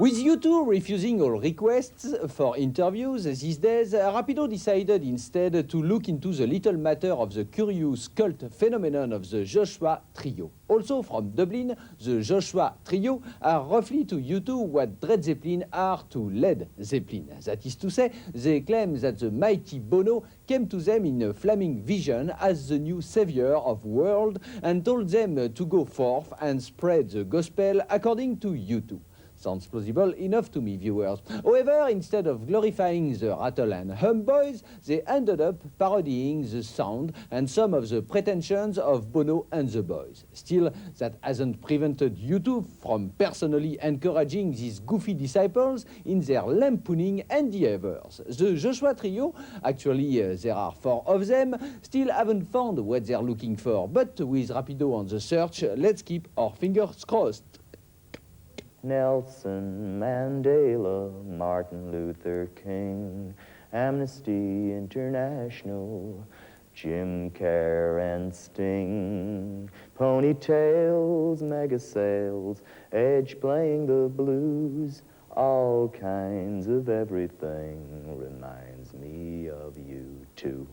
With U2 refusing all requests for interviews these days, Rapido decided instead to look into the little matter of the curious cult phenomenon of the Joshua Trio. Also from Dublin, the Joshua Trio are roughly to U2 what Led Zeppelin are to Led Zeppelin. That is to say, they claim that the mighty Bono came to them in a flaming vision as the new savior of the world and told them to go forth and spread the gospel according to U2. Sounds plausible enough to me, viewers. However, instead of glorifying the Rattle and Hum Boys, they ended up parodying the sound and some of the pretensions of Bono and the Boys. Still, that hasn't prevented U2 from personally encouraging these goofy disciples in their lampooning endeavors. The Joshua Trio, actually there are 4 of them, still haven't found what they're looking for. But with Rapido on the search, let's keep our fingers crossed. Nelson Mandela, Martin Luther King, Amnesty International, Jim Kerr and Sting, ponytails, mega sales, Edge playing the blues, all kinds of everything reminds me of you too.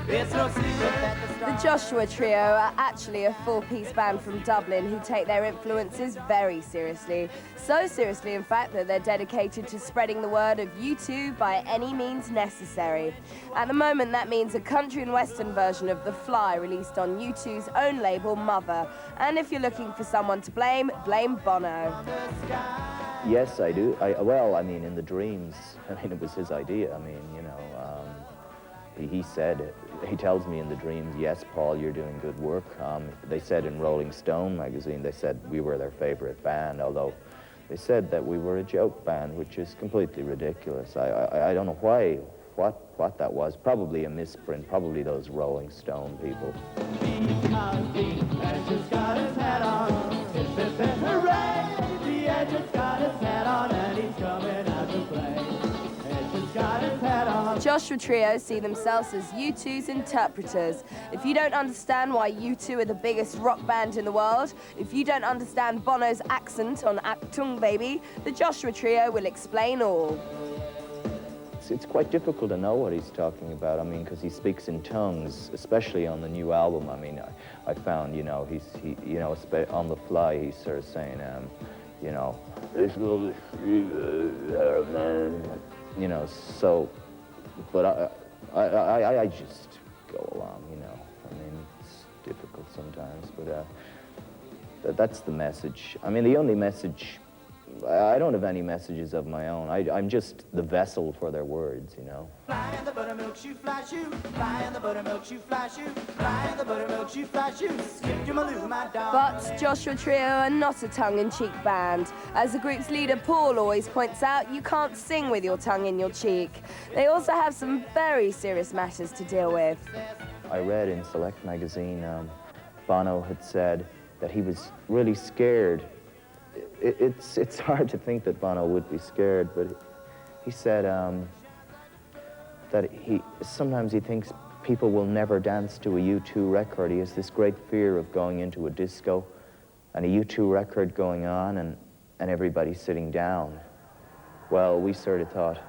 The Joshua Trio are actually a 4-piece band from Dublin who take their influences very seriously. So seriously, in fact, that they're dedicated to spreading the word of U2 by any means necessary. At the moment, that means a country and western version of The Fly released on U2's own label, Mother. And if you're looking for someone to blame, blame Bono. Yes, I do. Well, I mean, in the Dreams, I mean, it was his idea. I mean, you know, he said, he tells me in the Dreams, yes, Paul, you're doing good work. They said in Rolling Stone magazine, they said we were their favorite band, although they said that we were a joke band, which is completely ridiculous. I don't know why, what that was. Probably a misprint, probably those Rolling Stone people. Because the Edge has got his hat on, hooray! The Edge has got his hat on and he's coming out to play. The Joshua Trio see themselves as U2's interpreters. If you don't understand why U2 are the biggest rock band in the world, if you don't understand Bono's accent on Achtung Baby, the Joshua Trio will explain all. It's quite difficult to know what he's talking about. I mean, because he speaks in tongues, especially on the new album. I mean, I found, you know, you know, on the fly, he's sort of saying, you know, you know, so, but I just go along, you know. I mean, it's difficult sometimes, but that's the message. I mean, the only message, I don't have any messages of my own. I'm just the vessel for their words, you know. Fly in the buttermilk shoe, fly shoe. Fly in the buttermilk shoe, fly shoe. Fly in the buttermilk shoe, fly shoe. Skip to Maloo, my dog. But Joshua Trio are not a tongue-in-cheek band. As the group's leader Paul always points out, you can't sing with your tongue in your cheek. They also have some very serious matters to deal with. I read in Select magazine, Bono had said that he was really scared. It's hard to think that Bono would be scared, but he said that sometimes he thinks people will never dance to a U2 record. He has this great fear of going into a disco and a U2 record going on and everybody sitting down. Well, we sort of thought,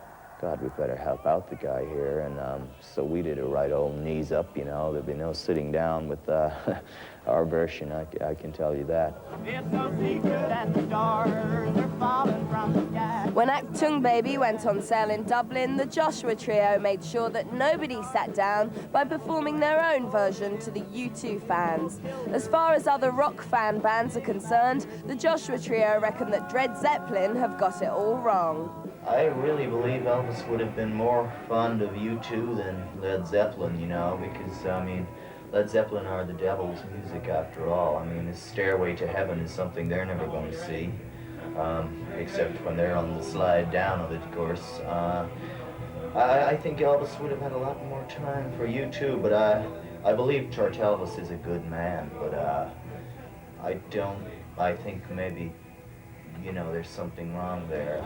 God, we better help out the guy here, and so we did a right old knees up, you know. There'd be no sitting down with our version, I can tell you that. It's no secret that the stars are falling from the sky. When Achtung Baby went on sale in Dublin, the Joshua Trio made sure that nobody sat down by performing their own version to the U2 fans. As far as other rock fan bands are concerned, the Joshua Trio reckon that Led Zeppelin have got it all wrong. I really believe Elvis would have been more fond of U2 than Led Zeppelin, you know, because, I mean, Led Zeppelin are the devil's music after all. I mean, this Stairway to Heaven is something they're never going to see, except when they're on the slide down of it, of course. I think Elvis would have had a lot more time for U2, but I believe Church Elvis is a good man, but I think maybe, you know, there's something wrong there.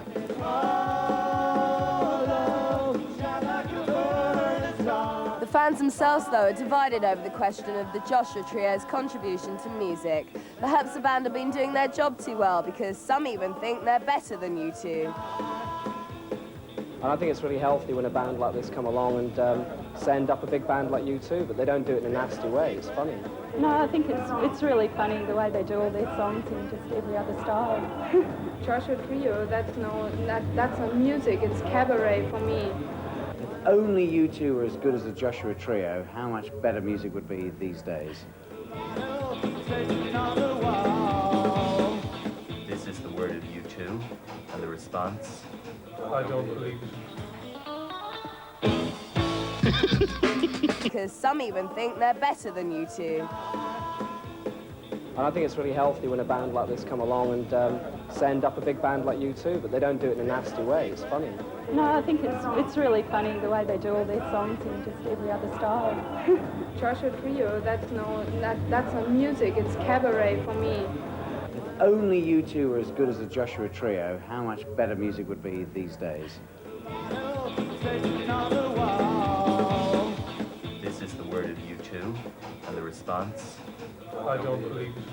The Fans themselves, though, are divided over the question of the Joshua Trio's contribution to music. Perhaps the band have been doing their job too well, because some even think they're better than U2. And I think it's really healthy when a band like this come along and send up a big band like U2, but they don't do it in a nasty way. It's funny. No, I think it's really funny the way they do all their songs in just every other style. Joshua Trio, that's not music, it's cabaret for me. If only U2 were as good as the Joshua Trio, how much better music would be these days. This is the word of U2, and the response? I don't believe it. Because some even think they're better than U2. And I think it's really healthy when a band like this come along and send up a big band like U2, but they don't do it in a nasty way. It's funny. No, I think it's really funny the way they do all their songs in just every other style. Joshua Trio, that's not music, it's cabaret for me. If only U2 were as good as the Joshua Trio, how much better music would be these days. This is the word of U2, and the response? I don't believe it.